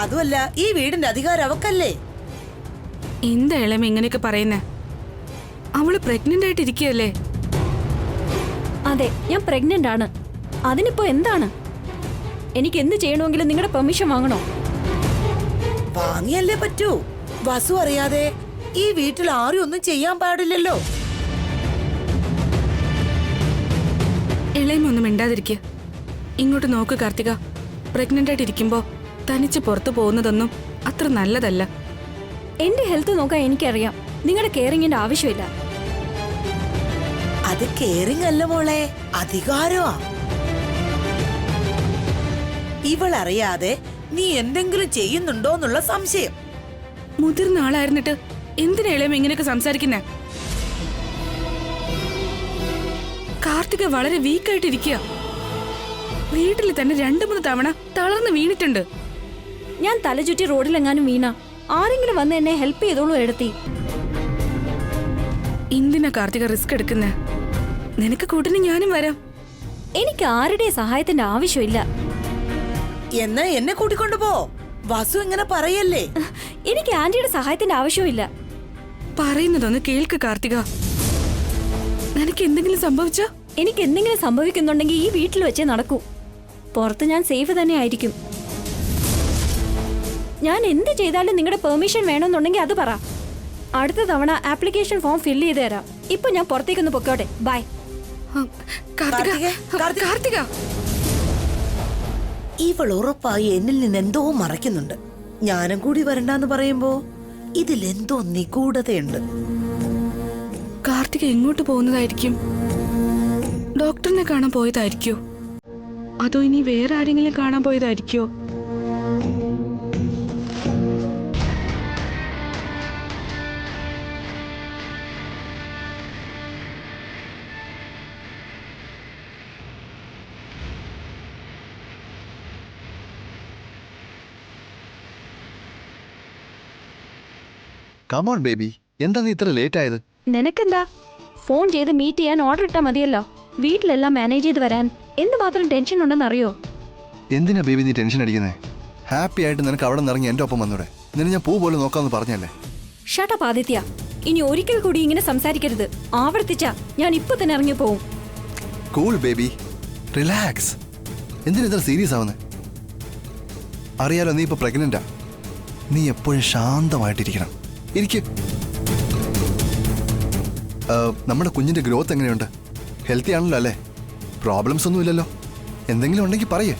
അതുമല്ല ഈ വീടിന്റെ അധികാരം അവക്കല്ലേ. എന്താ ഇളമ ഇങ്ങനെയൊക്കെ പറയുന്നേ? അവള് പ്രഗ്നന്റ് ആയിട്ടിരിക്കുകയല്ലേ? അതെ, ഞാൻ പ്രഗ്നന്റ് ആണ്. അതിനിപ്പോ എന്താണ്? എനിക്ക് എന്ത് ചെയ്യണമെങ്കിലും നിങ്ങളുടെ പെർമിഷൻ വാങ്ങണോ? വാങ്ങിയല്ലേ പറ്റൂ. വസു അറിയാതെ ഈ വീട്ടിൽ ആരും ഒന്നും ചെയ്യാൻ പാടില്ലല്ലോ. ഇളയമ ഒന്നും മിണ്ടാതിരിക്കുക. ഇങ്ങോട്ട് നോക്ക് കാർത്തിക, പ്രഗ്നന്റ് ആയിട്ടിരിക്കുമ്പോ തനിച്ച് പുറത്തു പോകുന്നതൊന്നും അത്ര നല്ലതല്ല. എന്റെ ഹെൽത്ത് നോക്കാൻ എനിക്കറിയാം. നിങ്ങളുടെ കെയറിങ്ങിന്റെ ആവശ്യമില്ല. അത് കെയറിങ് അല്ല മോളെ, അധികാരമാ. ഇവളറിയാതെ നീ എന്തെങ്കിലും ചെയ്യുന്നുണ്ടോന്നുള്ള സംശയം. മുതിർന്ന ആളായിരുന്നിട്ട് എന്തിനാ ഇളയമ ഇങ്ങനെയൊക്കെ സംസാരിക്കുന്നേ? കാർത്തിക വളരെ വീക്കായിട്ടിരിക്കുക. വീട്ടിൽ തന്നെ 2-3 തവണ തളർന്ന് വീണിട്ടുണ്ട്. ഞാൻ തലചുറ്റി റോഡിലെങ്ങാനും വീണ ആരെങ്കിലും വന്ന് എന്നെ ഹെൽപ്പ് ചെയ്തോളൂ എടുത്തി. എന്തിനാ കാർത്തിക റിസ്ക് എടുക്കുന്നേ? നിനക്ക് കൂട്ടിന് ഞാനും വരാം. എനിക്ക് ആരുടെ സഹായത്തിന്റെ ആവശ്യമില്ല. എന്നാ എന്നെ കൂട്ടിക്കൊണ്ടു പോ. വസു ഇങ്ങനെ പറയല്ലേ. എനിക്ക് ആന്റിയുടെ സഹായത്തിന്റെ ആവശ്യമില്ല. പറയുന്നതൊന്ന് കേൾക്ക് കാർത്തിക. നിനക്ക് എന്തെങ്കിലും സംഭവിച്ചോ? എനിക്ക് എന്തെങ്കിലും സംഭവിക്കുന്നുണ്ടെങ്കിൽ ഈ വീട്ടിൽ വെച്ചേ നടക്കൂ. പുറത്ത് ഞാൻ സേഫ് തന്നെ ആയിരിക്കും. ഞാൻ എന്ത് ചെയ്താലും നിങ്ങളുടെ പെർമിഷൻ വേണമെന്നുണ്ടെങ്കിൽ അത് പറ. അടുത്ത തവണ ആപ്ലിക്കേഷൻ ഫോം ഫില്ല് ചെയ്ത് തരാം. ഇപ്പൊ ഞാൻ പുറത്തേക്കൊന്ന് പൊക്കോട്ടെ. ബൈ. കാർത്തിക, ഇവൾ ഉറപ്പായി എന്നിൽ നിന്ന് എന്തോ മറയ്ക്കുന്നുണ്ട്. ഞാനും കൂടി വരണ്ടെന്ന് പറയുമ്പോ ഇതിലെന്തോ നിഗൂഢതയുണ്ട്. കാർത്തിക എങ്ങോട്ട് പോകുന്നതായിരിക്കും? ഡോക്ടറിനെ കാണാൻ പോയതായിരിക്കോ? അതോ ഇനി വേറെ ആരെങ്കിലും കാണാൻ പോയതായിരിക്കോ? കമോൺ ബേബി, എന്താ നീ ഇത്ര ലേറ്റ് ആയത്? നിനക്കെന്താ? ഫോൺ ചെയ്ത് മീറ്റ് ചെയ്യാൻ ഓർഡർ ഇട്ടാ മതിയല്ലോ. വീട്ടിലെല്ലാം മാനേജ് ചെയ്ത് വരാൻ എന്തുമാത്രം ടെൻഷൻ ഉണ്ടെന്നറിയോ? എന്തിനാ ബേബി നീ ടെൻഷൻ അടിക്കുന്നേ? ഹാപ്പി ആയിട്ട് നിനക്ക് അവിടെ നിന്ന് ഇറങ്ങി എൻ്റെ ഒപ്പം വന്നൂടെ? നിന്നെ ഞാൻ പൂ പോലെ നോക്കാമെന്ന് പറഞ്ഞല്ലേ? ഷട്ടപ്പ് ആദിത്യ, ഇനി ഒരിക്കൽ കൂടി ഇങ്ങനെ സംസാരിക്കരുത്. ആവർത്തിച്ചാ ഞാൻ ഇപ്പൊ തന്നെ ഇറങ്ങി പോവും. Cool baby, relax. എന്തിനാ ഇത്ര സീരിയസ് ആവുന്നേ? അറിയാലോ നീ ഇപ്പൊ പ്രഗ്നന്റാ. നീ എപ്പോഴും ശാന്തമായിട്ടിരിക്കണം. ഇരിക്കും. നമ്മുടെ കുഞ്ഞിന്റെ ഗ്രോത്ത് എങ്ങനെയുണ്ട്? ഹെൽത്തി ആണല്ലോ അല്ലേ? പ്രോബ്ലംസ് ഒന്നും ഇല്ലല്ലോ? എന്തെങ്കിലും ഉണ്ടെങ്കിൽ പറയേ.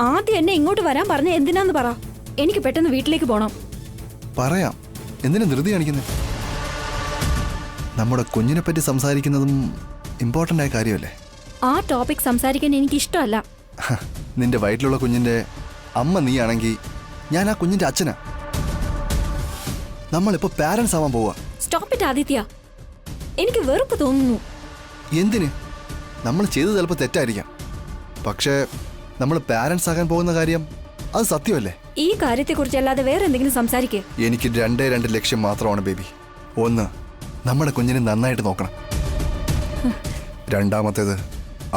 ആദ്യം എന്നെ ഇങ്ങോട്ട് വരാൻ പറഞ്ഞ എന്തിനാന്ന് പറ. എനിക്ക് പെട്ടെന്ന് വീട്ടിലേക്ക് പോണം. പറയാം. എന്തിനാ ധൃതി കാണിക്കുന്നത്? നമ്മുടെ കുഞ്ഞിനെ പറ്റി സംസാരിക്കുന്നതും ഇമ്പോർട്ടൻ്റ് ആയ കാര്യമല്ലേ? ആ ടോപ്പിക് സംസാരിക്കാൻ എനിക്ക് ഇഷ്ടമല്ല. നിന്റെ വയറ്റിലുള്ള കുഞ്ഞിന്റെ അമ്മ നീയാണെങ്കിൽ ഞാൻ ആ കുഞ്ഞിന്റെ അച്ഛനാ. നമ്മളിപ്പോ പാരന്റ്സ് ആവാൻ പോവാ. സ്റ്റോപ്പ് ഇറ്റ് ആദിത്യ, എനിക്ക് വെറുപ്പ് തോന്നുന്നു. എന്തിന്? നമ്മൾ ചെയ്തത് ചിലപ്പോൾ തെറ്റായിരിക്കാം, പക്ഷേ നമ്മൾ പാരന്റ്സ് ആകാൻ പോകുന്ന കാര്യം അത് സത്യമല്ലേ? ഈ കാര്യത്തെക്കുറിച്ച് അല്ലാതെ വേറെ എന്തെങ്കിലും സംസാരിക്കേ. എനിക്ക് 2 ലക്ഷ്യം മാത്രമാണ് ബേബി. ഒന്ന്, നമ്മുടെ കുഞ്ഞിനെ നന്നായിട്ട് നോക്കണം. രണ്ടാമത്തേത്,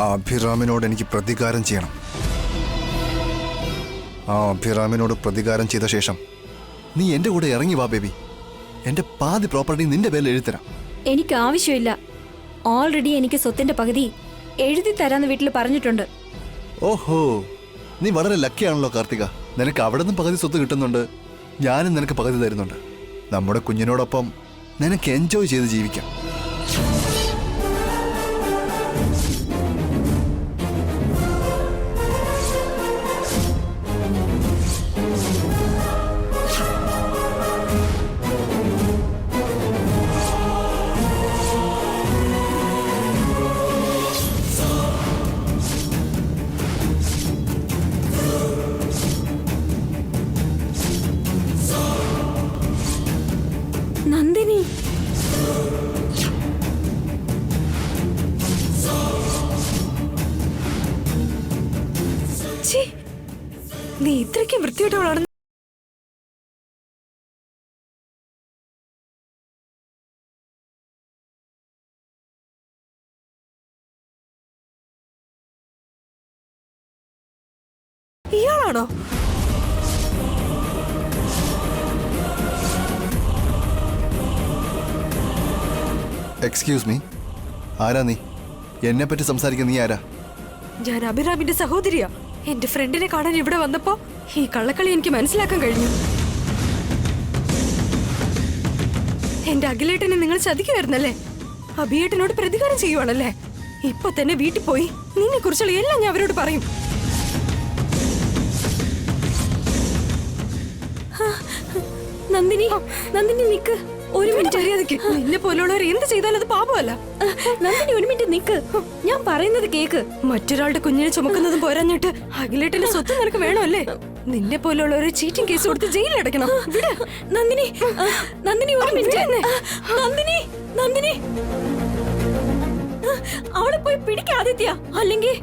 ആ അഭിറാമിനോട് എനിക്ക് പ്രതികാരം ചെയ്യണം. ആ അഭിറാമിനോട് പ്രതികാരം ചെയ്ത ശേഷം നീ എൻ്റെ കൂടെ ഇറങ്ങി വാ ബേബി. എൻ്റെ പാതി പ്രോപ്പർട്ടി നിന്റെ പേരിൽ എഴുതിത്തരാം. എനിക്ക് ആവശ്യമില്ല. ഓൾറെഡി എനിക്ക് സ്വത്തിന്റെ പകുതി എഴുതി തരാന്ന് വീട്ടിൽ പറഞ്ഞിട്ടുണ്ട്. ഓഹോ, നീ വളരെ ലക്കിയാണല്ലോ കാർത്തിക. നിനക്ക് അവിടെ നിന്നും പകുതി സ്വത്ത് കിട്ടുന്നുണ്ട്, ഞാനും നിനക്ക് പകുതി തരുന്നുണ്ട്. നമ്മുടെ കുഞ്ഞിനോടൊപ്പം നിനക്ക് എൻജോയ് ചെയ്ത് ജീവിക്കാം. നന്ദിനി, നീ ഇത്രയ്ക്ക് വൃത്തിയോട്ടവളാണ്. ഇയാളാണോ? എക്സ്ക്യൂസ് മീ, ആരാ നീ? എന്നെ പറ്റി സംസാരിക്കുന്ന നീ ആരാ? ഞാൻ അഭിറാമിന്റെ സഹോദരിയാ. എന്റെ ഫ്രണ്ടിനെ കാണാൻ ഇവിടെ വന്നപ്പോ ഈ കള്ളക്കളി എനിക്ക് മനസ്സിലാക്കാൻ കഴിഞ്ഞു. എന്റെ അഖിലേട്ടനെ നിങ്ങൾ ചതിക്കുമായിരുന്നല്ലേ? അഭിയേട്ടനോട് പ്രതികാരം ചെയ്യുവാണല്ലേ? ഇപ്പൊ തന്നെ വീട്ടിൽ പോയി നിന്നെ കുറിച്ചുള്ള എല്ലാം ഞാൻ അവരോട് പറയും. നന്ദിനി, നന്ദിനി നിക്ക്, ഒരു മിനിറ്റ്. മര്യാദയ്ക്ക് നിന്നെ പോലുള്ളവർ എന്ത് ചെയ്താലും അത് പാപമല്ല. നന്ദിനി ഒരു മിനിറ്റ് നിക്ക്, ഞാൻ പറയുന്നത് കേക്ക്. മറ്റൊരാളുടെ കുഞ്ഞിനെ ചുമക്കുന്നതും പോരാഞ്ഞിട്ട് അഖിലേട്ടന്റെ സ്വത്ത് നിനക്ക് വേണമല്ലേ? നിന്നെ പോലുള്ളവരെ ചീറ്റിംഗ് കേസ് കൊടുത്ത് ജയിലിലടക്കണം. വിട്. നന്ദിനി, നന്ദിനി ഒരു മിനിറ്റ്. നന്ദിനി, നന്ദിനി, അവളെ പോയി പിടിക്കാദിത്യ, അല്ലെങ്കിൽ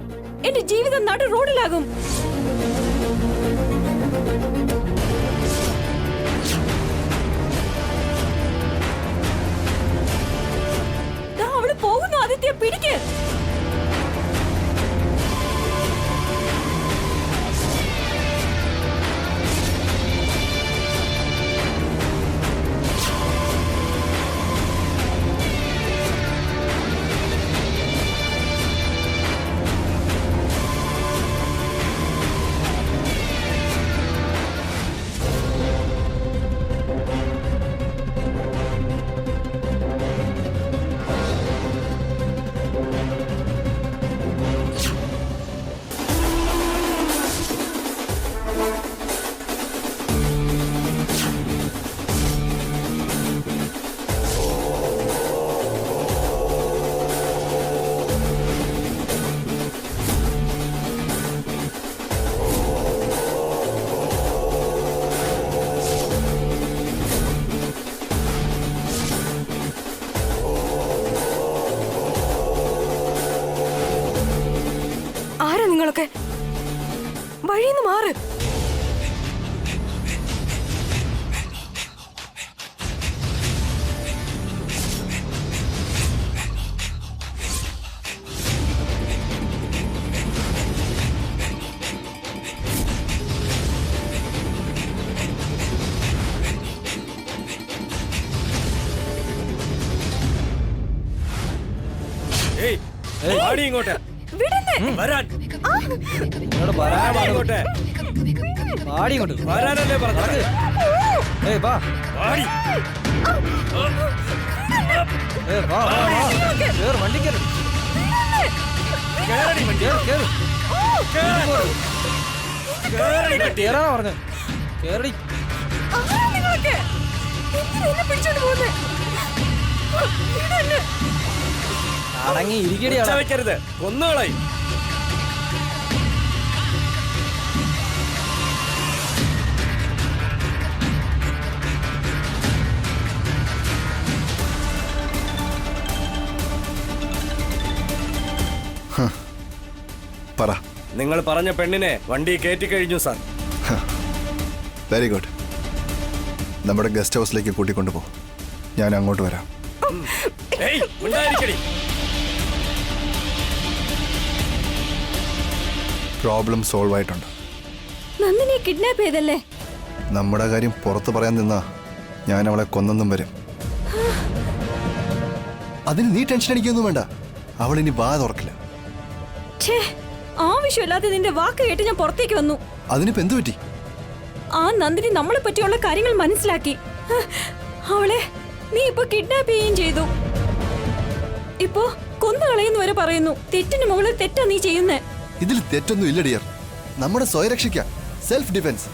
എന്റെ ജീവിതം നടു റോഡിലാകും. അവള് പോകുന്നു ആദിത്യ, പിടിക്ക്. ആരാ നിങ്ങളൊക്കെ? വഴിന്ന് മാറ്. ഇങ്ങോട്ട് വിടുന്നേ. വരാൻ ഇങ്ങോട്ട് പാടി ഇങ്ങോട്ട് വരാനല്ലേ പറഞ്ഞത്? ഏയ് വാ വാടി. ഏയ് വാ വാ വാ കേറ് വണ്ടി കേറ് കേറടി വണ്ടി. കേറ് കേറ്. കേറടി വണ്ടി. കേറാനാ പറഞ്ഞത് കേറടി നിങ്ങളൊക്കെ എന്തിനാ എന്നെ പിടിച്ചോണ്ട് പോകുന്നേ? വിടന്നെ. അടങ്ങി ഇരിക്കടി ഉച്ച വെക്കരുത്, കൊന്നുകളയും. പറ. നിങ്ങൾ പറഞ്ഞ പെണ്ണിനെ വണ്ടി കയറ്റി കഴിഞ്ഞു സാർ. Very good. നമ്മുടെ ഗസ്റ്റ് ഹൗസിലേക്ക് കൂട്ടിക്കൊണ്ടുപോ, ഞാൻ അങ്ങോട്ട് വരാം. ഏയ്, മിണ്ടാതിരിക്കടി. പ്രോബ്ലം സോൾവ് ആയിട്ടുണ്ട്. നന്ദിനിയെ കിഡ്നാപ്പ് ചെയ്തല്ലേ? നമ്മുടെ കാര്യം പുറത്ത് പറയാൻ നിന്നാ ഞാൻ അവളെ കൊന്നെന്നും വരും. അതിന് നീ ടെൻഷൻ അടിക്കൊന്നും വേണ്ട, അവൾ ഇനി വാ തുറക്കില്ല. ഛേ, ആവശ്യമില്ലാതെ നിന്റെ വാക്ക് കേട്ട് ഞാൻ പുറത്തേക്ക് വന്നു. അതിനിപ്പോ എന്തു പറ്റി? ആ നന്ദിനി നമ്മളെ പറ്റിയുള്ള കാര്യങ്ങൾ മനസ്സിലാക്കി. അവളെ നീ ഇപ്പൊ കിഡ്നാപ്പ് ചെയ്യുകയും ചെയ്തു. ഇപ്പോ കൊന്നുകളയെന്ന് വരെ പറയുന്നു. തെറ്റിന് മുകളിൽ തെറ്റാ നീ ചെയ്യുന്നേ. ഇതിൽ തെറ്റൊന്നും ഇല്ല ഡിയർ. നമ്മുടെ സ്വയരക്ഷയ്ക്ക, സെൽഫ് ഡിഫെൻസ്.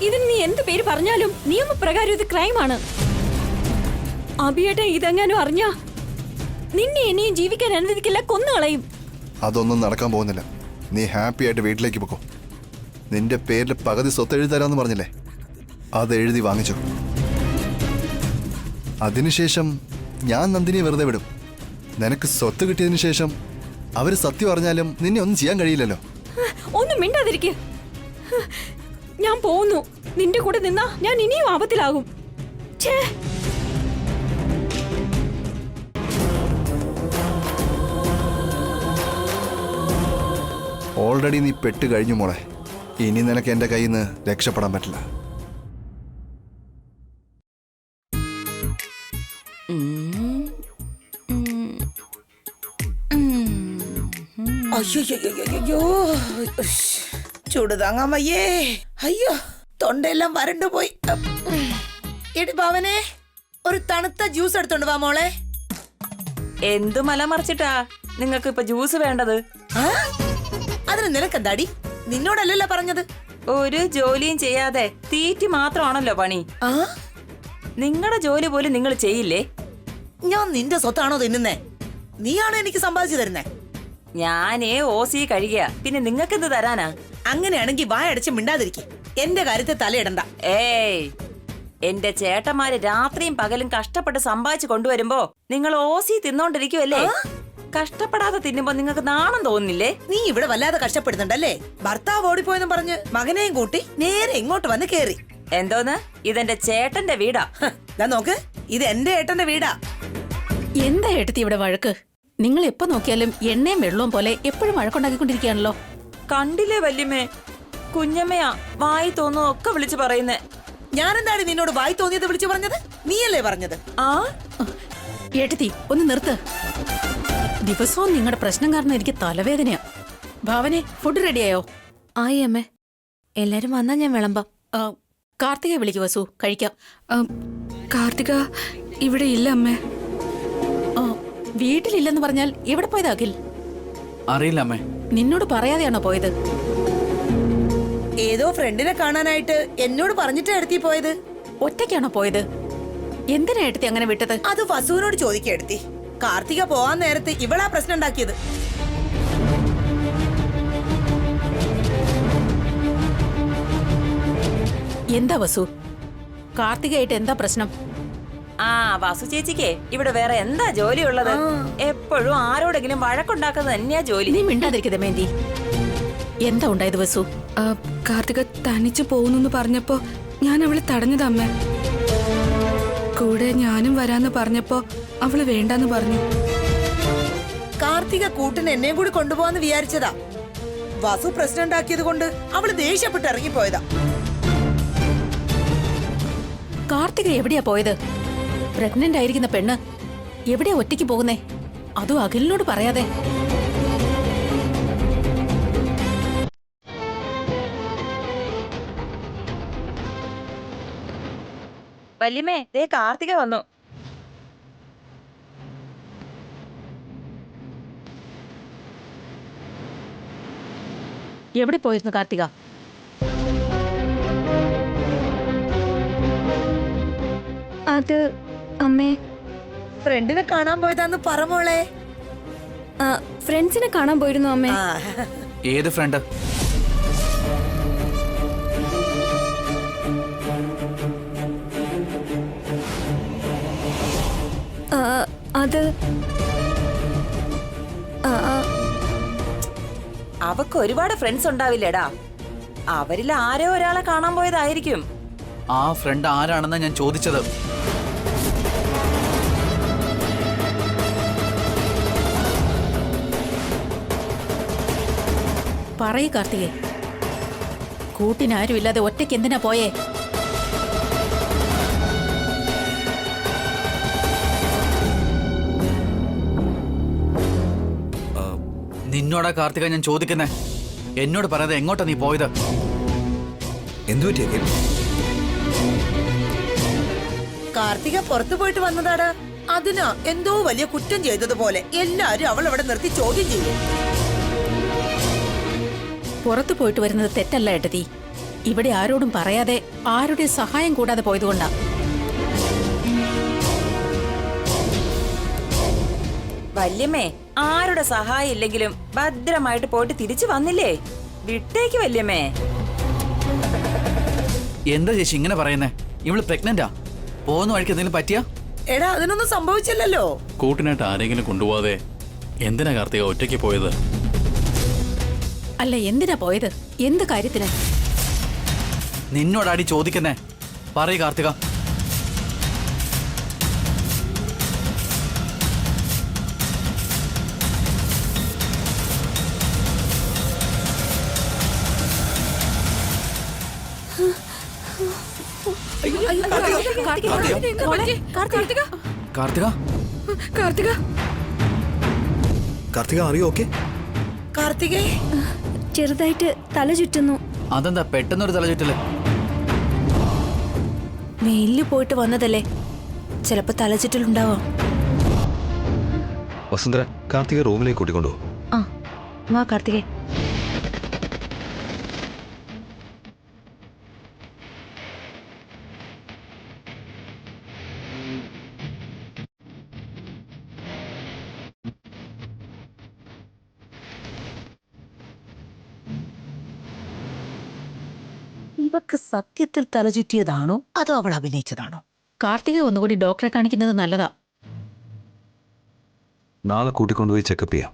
ഇതിന് നീ എന്ത് പേര് പറഞ്ഞാലും നിയമപ്രകാരം ഇത് ക്രൈമാണ്. അഭിയേട്ടൻ ഇതെങ്ങാനും അറിഞ്ഞാ നിന്നെ ഇനിയും ജീവിക്കാൻ അനുവദിക്കില്ല, കൊന്നുകളയും. അതൊന്നും നടക്കാൻ പോകുന്നില്ല. നീ ഹാപ്പി ആയിട്ട് വീട്ടിലേക്ക് പോക്കോ. നിന്റെ പേരിൽ പകുതി സ്വത്ത് എഴുതി തരാമെന്ന് പറഞ്ഞില്ലേ, അത് എഴുതി വാങ്ങിച്ചു. അതിനുശേഷം ഞാൻ നന്ദിനിയെ വെറുതെ വിടും. നിനക്ക് സ്വത്ത് കിട്ടിയതിനു ശേഷം അവര് സത്യം അറിഞ്ഞാലും നിന്നെ ഒന്നും ചെയ്യാൻ കഴിയില്ലല്ലോ. ഒന്നും മിണ്ടാതിരിക്കെ. ഞാൻ പോകുന്നു. നിന്റെ കൂടെ നിന്നാ ഞാൻ ഇനിയും ആപത്തിലാകും. ഛേ, ഓൾറെഡി നീ പെട്ട് കഴിഞ്ഞു മോളെ. ഇനി നിനക്ക് എൻ്റെ കയ്യിൽ നിന്ന് രക്ഷപ്പെടാൻ പറ്റില്ല. അയ്യോ ചൂട് താങ്ങാൻ വയ്യേ. അയ്യോ തൊണ്ടയെല്ലാം വരണ്ടു പോയി. എടി ഭാവനെ, ഒരു തണുത്ത ജ്യൂസ് എടുത്തോണ്ട് വാ മോളെ. എന്തു മലമറിച്ചിട്ടാ നിങ്ങൾക്ക് ഇപ്പൊ ജ്യൂസ് വേണ്ടത്? ആ? അതിന് നിനക്കെന്താടി? നിന്നോടല്ലല്ലോ പറഞ്ഞത്. ഒരു ജോലിയും ചെയ്യാതെ തീറ്റി മാത്രമാണല്ലോ പണി. ആ? നിങ്ങളുടെ ജോലി പോലും നിങ്ങൾ ചെയ്യില്ലേ? ഞാൻ നിന്റെ സ്വത്താണോ തിന്നുന്നേ? നീയാണോ എനിക്ക് സമ്പാദിച്ചു തരുന്നേ? ഞാനേ ഓസി കഴിയുക, പിന്നെ നിങ്ങൾക്ക് എന്ത് തരാനാ? അങ്ങനെയാണെങ്കി വായടച്ച് മിണ്ടാതിരിക്കും. എന്റെ കാര്യത്തെ തലയിടണ്ട. ഏയ്, എന്റെ ചേട്ടന്മാര് രാത്രിയും പകലും കഷ്ടപ്പെട്ട് സമ്പാദിച്ചു കൊണ്ടുവരുമ്പോ നിങ്ങൾ ഓസി തിന്നോണ്ടിരിക്കുവല്ലേ? കഷ്ടപ്പെടാതെ തിന്നുമ്പോ നിങ്ങൾക്ക് നാണം തോന്നുന്നില്ലേ? നീ ഇവിടെ വല്ലാതെ കഷ്ടപ്പെടുന്നുണ്ടല്ലേ? ഭർത്താവ് ഓടിപ്പോയെന്ന് പറഞ്ഞ് മകനെയും കൂട്ടി നേരെ ഇങ്ങോട്ട് വന്ന് കേറി. എന്തോന്ന്? ഇതെന്റെ ചേട്ടന്റെ വീടാ. ദാ നോക്ക്, ഇത് എന്റെ ഏട്ടന്റെ വീടാ. എന്താ ഏട്ടത്തി ഇവിടെ വഴക്ക്? നിങ്ങൾ എപ്പോ നോക്കിയാലും എണ്ണയും വെള്ളവും പോലെ എപ്പോഴും വഴക്കുണ്ടാക്കിക്കൊണ്ടിരിക്കുകയാണല്ലോ. കണ്ടില്ലേ വല്യമ്മേ, കുഞ്ഞമ്മയാ വായി തോന്നുന്നതൊക്കെ വിളിച്ചു പറയുന്നേ. ഞാനെന്താണ് നിന്നോട് വായി തോന്നിയത് വിളിച്ചു പറഞ്ഞത്? നീയല്ലേ പറഞ്ഞത്? ആ, ഏട്ടത്തി ഒന്ന് നിർത്ത്. ദിവസവും നിങ്ങളുടെ പ്രശ്നം കാരണം എനിക്ക് തലവേദനയാ. ഭാവനെ, ഫുഡ് റെഡിയായോ? ആയി അമ്മേ, എല്ലാരും വന്നാ ഞാൻ വിളമ്പാം. കാർത്തികയെ വിളിക്കു വസു, കഴിക്കാം. കാർത്തിക ഇവിടെ ഇല്ല അമ്മേ. വീട്ടിലില്ലെന്ന് പറഞ്ഞാൽ എവിടെ പോയത് അഖിൽ? അറിയില്ല അമ്മേ. നിന്നോട് പറയാതെയാണോ പോയത്? ഏതോ ഫ്രണ്ടിനെ കാണാനായിട്ട് എന്നോട് പറഞ്ഞിട്ടാ എടുത്തി പോയത്. ഒറ്റയ്ക്കാണോ പോയത്? എന്തിനാ ഏട്ടത്തി അങ്ങനെ വിട്ടത്? അത് വസുവിനോട് ചോദിക്കെടുത്തി. കാർത്തിക പോവാൻ നേരത്ത് ഇവളാ പ്രശ്നം ഉണ്ടാക്കിയത്. എന്താ വസു, കാർത്തികയായിട്ട് എന്താ പ്രശ്നം? ആ വാസു ചേച്ചിക്ക് ഇവിടെ വേറെ എന്താ ജോലി ഉള്ളത്? എപ്പോഴും ആരോടെങ്കിലും വഴക്കുണ്ടാക്കുന്നത് തന്നെയാ ജോലി. നീ മിണ്ടാതിരിക്കതേ മേന്തി. എന്താ ഉണ്ടായത് വസു? കാർത്തിക തനിച്ചു പോകുന്നു പറഞ്ഞപ്പോ ഞാൻ അവളെ തടഞ്ഞതാ അമ്മേ. കൂടെ ഞാനും വരാന്ന് പറഞ്ഞപ്പോ അവള് വേണ്ടാന്ന് പറഞ്ഞു. കാർത്തിക കൂട്ടിന് എന്നെയും കൂടി കൊണ്ടുപോവാന്ന് വിചാരിച്ചതാ. വസു പ്രശ്നം ഉണ്ടാക്കിയത് കൊണ്ട് അവള് ദേഷ്യപ്പെട്ട് ഇറങ്ങിപ്പോയതാ. കാർത്തിക എവിടെയാ പോയത്? പ്രഗ്നന്റ് ആയിരിക്കുന്ന പെണ്ണ് എവിടെയാ ഒറ്റയ്ക്ക് പോകുന്നേ? അതും അഖിലിനോട് പറയാതെ. വല്യമ്മേ, ദേ കാർത്തിക വന്നു. എവിടെ പോയിരുന്നു കാർത്തിക? അത് അമ്മേ, ഫ്രണ്ടിനെ കാണാൻ പോയതാന്ന് പറമോളെ. ഫ്രണ്ട്സിനെ കാണാൻ പോയിരുന്നു അമ്മേ. ഏത് ഫ്രണ്ട്? അത് അവക്ക് ഒരുപാട് ഫ്രണ്ട്സ് ഉണ്ടാവില്ലേടാ. അവരിൽ ആരോ ഒരാളെ കാണാൻ പോയതായിരിക്കും. ആ ഫ്രണ്ട് ആരാണെന്നാ ഞാൻ ചോദിച്ചത്. പറയ് കാർത്തികേ, കൂട്ടിനാരും ഇല്ലാതെ ഒറ്റയ്ക്ക് എന്തിനാ പോയേ? നിന്നോടാ കാർത്തിക ഞാൻ ചോദിക്കുന്നേ. എന്നോട് പറയാതെ എങ്ങോട്ടാ നീ പോയത്? എന്തു പറ്റിയ? കാർത്തിക പുറത്തു പോയിട്ട് വന്നതാടാ. അതിനാ എന്തോ വലിയ കുറ്റം ചെയ്തതുപോലെ എല്ലാരും അവൾ അവിടെ നിർത്തി ചോദ്യം ചെയ്യും. പുറത്തു പോയിട്ട് വരുന്നത് തെറ്റല്ല ഏട്ടത്തി. ഇവിടെ ആരോടും പറയാതെ ആരുടെ സഹായം കൂടാതെ പോയതുകൊണ്ടാ. വല്യമ്മേ, ആരുടെ സഹായം ഇല്ലെങ്കിലും ഭദ്രമായിട്ട് പോയിട്ട് തിരിച്ചു വന്നില്ലേ? വിട്ടേക്ക് വല്യമ്മേ. എന്താ ചേച്ചി ഇങ്ങനെ പറയുന്നേ? ഇവള് പ്രഗ്നന്റാ. പോകുന്ന വഴിക്ക് എന്തെങ്കിലും പറ്റിയാ? എടാ, അതിനൊന്നും സംഭവിച്ചില്ലല്ലോ. കൂട്ടിനായിട്ട് ആരെങ്കിലും കൊണ്ടുപോവാതെ എന്തിനാ കാർത്തിക ഒറ്റയ്ക്ക് പോയത്? അല്ല, എന്തിനാ പോയത്? എന്ത് കാര്യത്തിന്? നിന്നോടാടി ചോദിക്കുന്നേ. പറയ് കാർത്തിക. കാർത്തിക കാർത്തിക അറിയോ? ഓക്കെ, കാർത്തികേ, ചെറുതായിട്ട് തല ചുറ്റുന്നു. അതെന്താ പെട്ടെന്നൊരു തല ചുറ്റല്? മെയിലിൽ പോയിട്ട് വന്നതല്ലേ, ചിലപ്പോ തലചുറ്റലുണ്ടാവാം. വസുന്ധര, കാർത്തിക റൂമിലേക്ക് കൂട്ടിക്കൊണ്ടുപോ. ആ വാ കാർത്തികേ. ഇവക്ക് സത്യത്തിൽ തലചുറ്റിയതാണോ അതോ അവൾ അഭിനയിച്ചതാണോ? കാർത്തിക ഒന്നുകൂടി ഡോക്ടറെ കാണിക്കുന്നത് നല്ലതാ. നാളെ കൂട്ടിക്കൊണ്ടുപോയി ചെക്കപ്പ് ചെയ്യാം.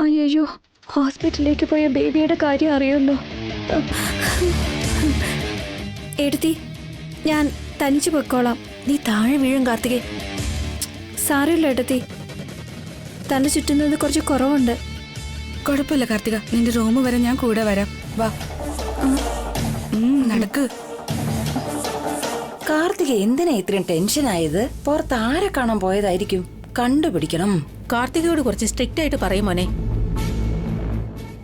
അയ്യോ, ഹോസ്പിറ്റലിലേക്ക് പോയ ബേബിയുടെ കാര്യം അറിയുമല്ലോ. എടുത്തി, ഞാൻ തനിച്ചു പൊയ്ക്കോളാം. നീ താഴെ വീഴും കാർത്തികേ. സാരമില്ല എടുത്തി, തല ചുറ്റുന്നത് കുറച്ച് കുറവുണ്ട്. കുഴപ്പമില്ല കാർത്തിക, നിന്റെ റൂം വരെ ഞാൻ കൂടെ വരാം. വാ, നടക്ക്. കാർത്തിക എന്തിനാ ഇത്രയും ടെൻഷനായത്? പുറത്ത് ആരെ കാണാൻ പോയതായിരിക്കും? കണ്ടുപിടിക്കണം. കാർത്തികയോട് കുറച്ച് സ്ട്രിക്റ്റ് ആയിട്ട് പറയും മോനെ.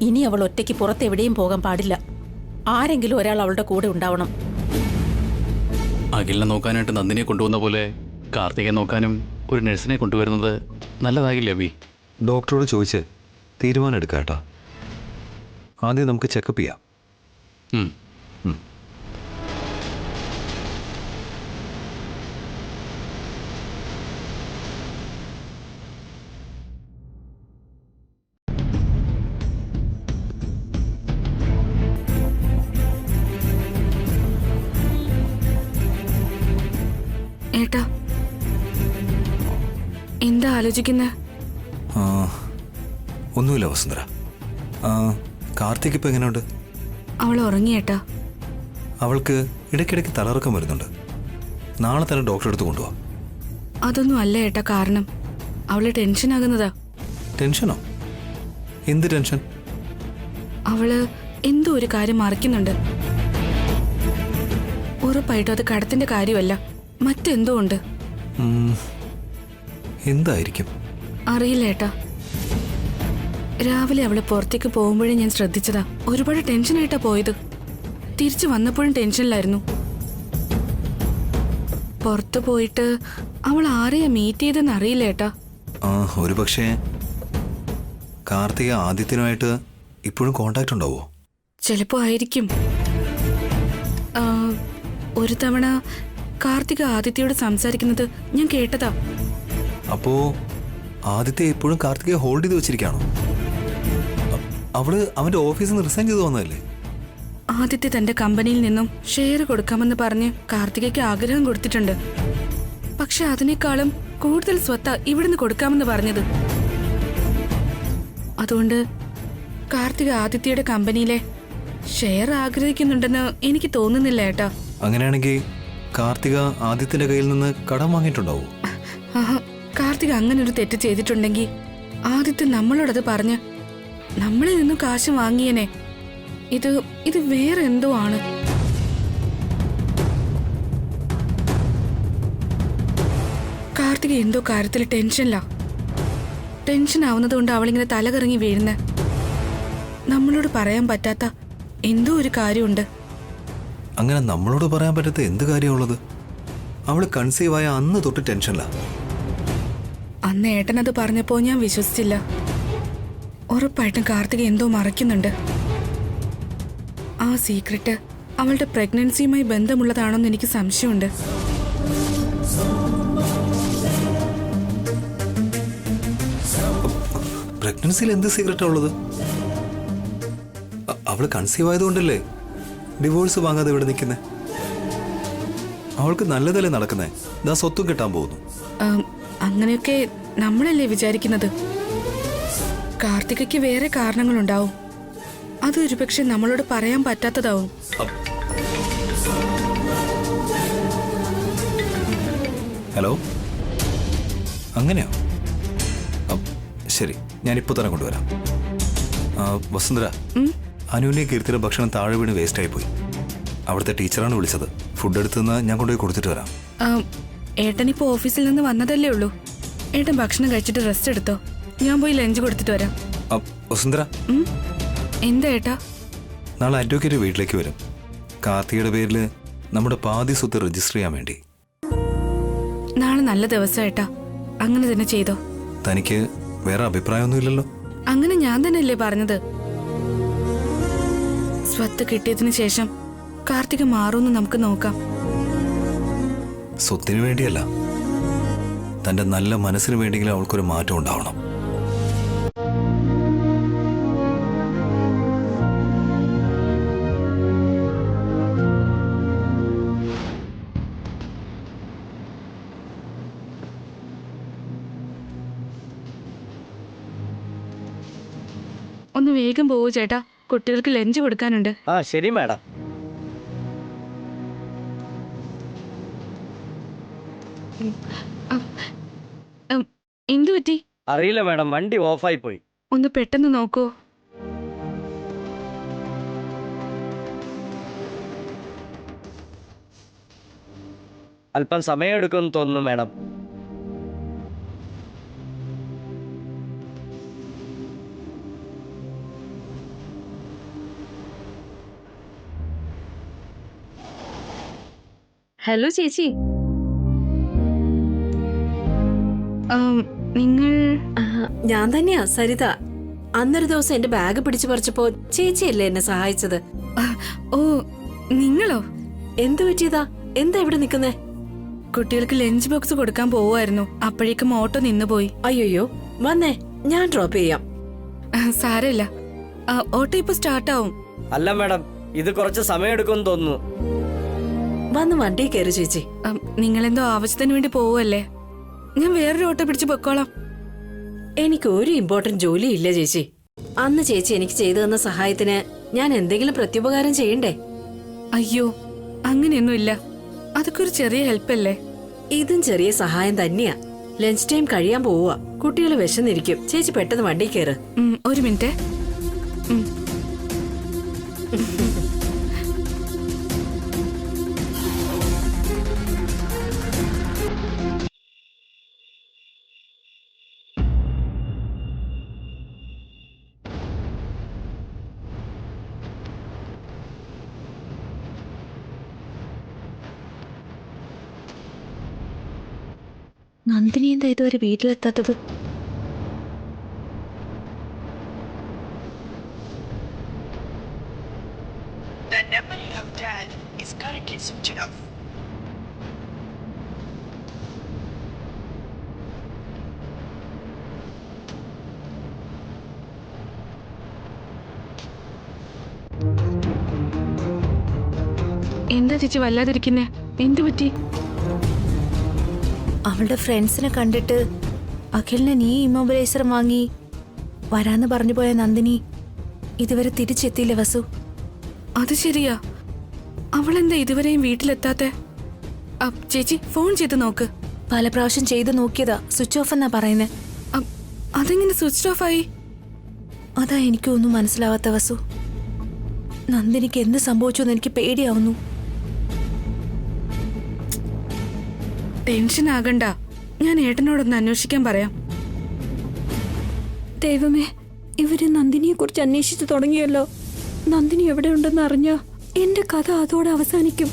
ഇനി അവൾ ഒറ്റയ്ക്ക് പുറത്ത് എവിടെയും പോകാൻ പാടില്ല. ആരെങ്കിലും ഒരാൾ അവളുടെ കൂടെ ഉണ്ടാവണം. അഖിലിനെ നോക്കാനായിട്ട് നന്ദിനിയെ കൊണ്ടുവന്ന പോലെ കാർത്തികയെ നോക്കാനും ഒരു നഴ്സിനെ കൊണ്ടുവരുന്നത് നല്ലതാകില്ലേ അബി? ഡോക്ടറോട് ചോദിച്ച് തീരുമാനം എടുക്കാം കേട്ടോ. ആദ്യം നമുക്ക് ചെക്കപ്പ് ചെയ്യാം. ഉം. ഏട്ടാ, എന്താ ആലോചിക്കുന്നേ? ഒന്നുമില്ല വസുന്ധര. കാർത്തിക് ഇപ്പം എങ്ങനെയുണ്ട്? അവൾ ഉറങ്ങിയേട്ടാ. അവൾക്ക് ഇടയ്ക്കിടയ്ക്ക് തലറക്കം വരുന്നുണ്ട്. നാളെ തന്നെ ഡോക്ടറെ അടുത്ത് കൊണ്ടുപോവാം. അതൊന്നും അല്ല ഏട്ടാ കാരണം. അവള് ടെൻഷൻ ആകുന്നതാ. ടെൻഷനോ? എന്ത് ടെൻഷൻ? അവള് എന്തോ ഒരു കാര്യം മറയ്ക്കുന്നുണ്ട്. ഉറപ്പായിട്ടും അത് കടത്തിന്റെ കാര്യമല്ല, മറ്റെന്തോ ഉണ്ട്. എന്തായിരിക്കും? അറിയില്ല ഏട്ടാ. രാവിലെ അവള് പുറത്തേക്ക് പോകുമ്പോഴേ ഞാൻ ശ്രദ്ധിച്ചതാ. ഒരുപാട് ടെൻഷനായിട്ടാ പോയത്. തിരിച്ചു വന്നപ്പോഴും ടെൻഷനിലായിരുന്നു. പുറത്തു പോയിട്ട് അവൾ ആരെയാ മീറ്റ് ചെയ്തെന്ന് അറിയില്ല ഏട്ടാ. ഒരു പക്ഷേ കാർത്തിക ആദിത്യനുമായിട്ട് ഇപ്പോഴും കോണ്ടാക്ട് ഉണ്ടാവോ? ചിലപ്പോ ആയിരിക്കും. ഒരു തവണ കാർത്തിക ആദിത്യയോട് സംസാരിക്കുന്നത് ഞാൻ കേട്ടതാ. അപ്പോ ആദിത്യ ഇപ്പോഴും കാർത്തികയെ ഹോൾഡ് ചെയ്ത് വെച്ചിരിക്കുകയാണോ? അവള് അവന്റെ ഓഫീസിൽ നിന്ന് റിസൈൻ ചെയ്ത് വന്നതല്ലേ? ആദിത്യ തന്റെ കമ്പനിയിൽ നിന്നും ഷെയർ കൊടുക്കാമെന്ന് പറഞ്ഞ് കാർത്തികയ്ക്ക് ആഗ്രഹം കൊടുത്തിട്ടുണ്ട്. പക്ഷെ അതിനേക്കാളും കൂടുതൽ സ്വത്ത ഇവിടുന്ന് കൊടുക്കാമെന്ന് പറഞ്ഞത്. അതുകൊണ്ട് കാർത്തിക ആദിത്യയുടെ കമ്പനിയിലെ ഷെയർ ആഗ്രഹിക്കുന്നുണ്ടെന്ന് എനിക്ക് തോന്നുന്നില്ല ഏട്ടാ. അങ്ങനെയാണെങ്കിൽ കാർത്തിക ആദിത്യന്റെ കയ്യിൽ നിന്ന് കടം വാങ്ങിയിട്ടുണ്ടാവോ? കാർത്തിക അങ്ങനെ ഒരു തെറ്റ് ചെയ്തിട്ടുണ്ടെങ്കിൽ ആദിത്യ നമ്മളോടത് പറഞ്ഞ് നമ്മളിൽ നിന്നും കാശ് വാങ്ങിയനെ. ഇത് വേറെ എന്തോ ആണ്. കാർത്തിക എന്തോ കാര്യത്തിൽ ടെൻഷൻ ആവുന്നത് കൊണ്ട് അവളിങ്ങനെ തലകറങ്ങി വീഴുന്ന. നമ്മളോട് പറയാൻ പറ്റാത്ത എന്തോ ഒരു കാര്യമുണ്ട്. അങ്ങനെ നമ്മളോട് പറയാൻ പറ്റാത്ത എന്ത് കാര്യമുള്ളത്? അവള് കൺസീവ് ആയ അന്ന് തൊട്ട് ടെൻഷനില്ല. അന്ന് ഏട്ടനത് പറഞ്ഞപ്പോ ഞാൻ വിശ്വസിച്ചില്ല. ഉറപ്പായിട്ടും കാർത്തിക എന്തോ മറയ്ക്കുന്നുണ്ട്. ആ സീക്രട്ട് അവളുടെ പ്രഗ്നൻസിയുമായി ബന്ധമുള്ളതാണോന്ന് എനിക്ക് സംശയമുണ്ട്. പ്രഗ്നൻസിയിൽ എന്ത് സീക്രട്ടാ ഉള്ളത്? അവള് കൺസീവ് ആയതുകൊണ്ടല്ലേ ഡിവോഴ്സ് വാങ്ങാതെ ഇവിടെ നിൽക്കുന്നേ. അവൾക്ക് നല്ലതല്ലേ നടക്കുന്നേ. ദാ സ്വത്തും കിട്ടാൻ പോകുന്നു. അങ്ങനെയൊക്കെ നമ്മളല്ലേ വിചാരിക്കുന്നത്. കാർത്തികയ്ക്ക് വേറെ കാരണങ്ങളുണ്ടാവും. അത് ഒരുപക്ഷെ നമ്മളോട് പറയാൻ പറ്റാത്തതാവും. ഹലോ, അങ്ങനെയോ? ശരി, ഞാനിപ്പോൾ തന്നെ കൊണ്ടുവരാം. വസുന്ധര, അനുവിനെ കീർത്തിയുടെ ഭക്ഷണം താഴെ വീണ് വേസ്റ്റായി പോയി. അവിടുത്തെ ടീച്ചറാണ് വിളിച്ചത്. ഫുഡ് എടുത്തുനിന്ന് ഞാൻ കൊണ്ടുപോയി കൊടുത്തിട്ട് വരാം. ഏട്ടനിപ്പോ ഓഫീസിൽ നിന്ന് വന്നതല്ലേ ഉള്ളൂ. ഏട്ടൻ ഭക്ഷണം കഴിച്ചിട്ട് റെസ്റ്റ് എടുത്തോ. ഞാൻ പോയി ലഞ്ച് കൊടുത്തിട്ട് വരാം. വസുന്ധര, എന്താ ഏട്ടാ? നാളെ അഡ്വക്കേറ്റ് വീട്ടിലേക്ക് വരും. കാർത്തികയുടെ പേരിൽ നമ്മുടെ പാതി സ്വത്ത് രജിസ്റ്റർ ചെയ്യാൻ വേണ്ടി. നാളെ നല്ല ദിവസം ഏട്ടാ, അങ്ങനെ തന്നെ ചെയ്തോ. തനിക്ക് വേറെ അഭിപ്രായമൊന്നുമില്ലല്ലോ? അങ്ങനെ ഞാൻ തന്നെയല്ലേ പറഞ്ഞത്. സ്വത്ത് കിട്ടിയതിനു ശേഷം കാർത്തിക മാറുമെന്ന് നമുക്ക് നോക്കാം. സ്വത്തിന് വേണ്ടിയല്ല, തന്റെ നല്ല മനസ്സിന് വേണ്ടിയെങ്കിലും അവൾക്കൊരു മാറ്റം ഉണ്ടാവണം. ഒന്ന് വേഗം പോവൂ ചേട്ടാ, കുട്ടികൾക്ക് ലഞ്ച് കൊടുക്കാനുണ്ട്. ആ ശരി മാഡം. എന്തു പറ്റി? അറിയില്ല മാഡം, വണ്ടി ഓഫായി പോയി. ഒന്ന് പെട്ടെന്ന് നോക്കൂ. അല്പം സമയമെടുക്കുമെന്ന് തോന്നുന്നു മാഡം. ഹലോ ചേച്ചി. നിങ്ങൾ? ഞാൻ തന്നെയാ സരിത. അന്നൊരു ദിവസം എന്റെ ബാഗ് പിടിച്ചു പറിച്ചപ്പോ ചേച്ചിയല്ലേ എന്നെ സഹായിച്ചത്? ഓ, നിങ്ങളോ? എന്തു പറ്റിയതാ? എന്താ ഇവിടെ നിക്കുന്നേ? കുട്ടികൾക്ക് ലഞ്ച് ബോക്സ് കൊടുക്കാൻ പോവായിരുന്നു, അപ്പോഴേക്കും ഓട്ടോ നിന്നുപോയി. അയ്യോയ്യോ, വന്നേ, ഞാൻ ഡ്രോപ്പ് ചെയ്യാം. സാരമില്ല, ഓട്ടോ ഇപ്പൊ സ്റ്റാർട്ടാവും. അല്ല മാഡം, ഇത് കുറച്ച് സമയമെടുക്കുമെന്ന് തോന്നുന്നു. വന്ന് വണ്ടി കയറി ചേച്ചി. നിങ്ങളെന്തോ ആവശ്യത്തിന് വേണ്ടി പോവല്ലേ? ഞാൻ വേറൊരു ഓട്ടോ പിടിച്ച് പൊക്കോളാം. എനിക്ക് ഒരു ഇമ്പോർട്ടന്റ് ജോലി ഇല്ല ചേച്ചി. അന്ന് ചേച്ചി എനിക്ക് ചെയ്തു തന്ന സഹായത്തിന് ഞാൻ എന്തെങ്കിലും പ്രത്യുപകാരം ചെയ്യണ്ടേ? അയ്യോ, അങ്ങനെയൊന്നുമില്ല. അതൊക്കെ ഒരു ചെറിയ ഹെൽപ്പല്ലേ. ഇതും ചെറിയ സഹായം തന്നെയാ. ലഞ്ച് ടൈം കഴിയാൻ പോവുക, കുട്ടികൾ വിശന്നിരിക്കും. ചേച്ചി പെട്ടെന്ന് വണ്ടി കയറ്. ഒരു മിനിറ്റ്. നന്ദിനി എന്താ ഇതുവരെ വീട്ടിലെത്താത്തത്? എന്താ ചേച്ചി വല്ലാതിരിക്കുന്നേ? എന്തു പറ്റി? അവളുടെ ഫ്രണ്ട്സിനെ കണ്ടിട്ട് അഖിലിന് നീ ഇമ്മൊബിലൈസർ വാങ്ങി വരാന്ന് പറഞ്ഞു പോയ നന്ദിനി ഇതുവരെ തിരിച്ചെത്തിയില്ല വസു. അത് ശരിയാ, അവളെന്താ ഇതുവരെയും വീട്ടിലെത്താത്തെ? ചേച്ചി ഫോൺ ചെയ്ത് നോക്ക്. പല പ്രാവശ്യം ചെയ്ത് നോക്കിയതാ, സ്വിച്ച് ഓഫ് എന്നാ പറയുന്നേ. അതെങ്ങനെ സ്വിച്ച് ഓഫ് ആയി? അതാ എനിക്കൊന്നും മനസ്സിലാവാത്ത വസു. നന്ദിനിക്ക് എന്ത് സംഭവിച്ചു എന്ന് എനിക്ക് പേടിയാവുന്നു. ടെൻഷൻ ആകണ്ട, ഞാൻ ഏട്ടനോടൊന്ന് അന്വേഷിക്കാൻ പറയാം. ദൈവമേ, ഇവര് നന്ദിനിയെ കുറിച്ച് അന്വേഷിച്ചു തുടങ്ങിയല്ലോ. നന്ദിനി എവിടെയുണ്ടെന്ന് അറിഞ്ഞാ എന്റെ കഥ അതോടെ അവസാനിക്കും.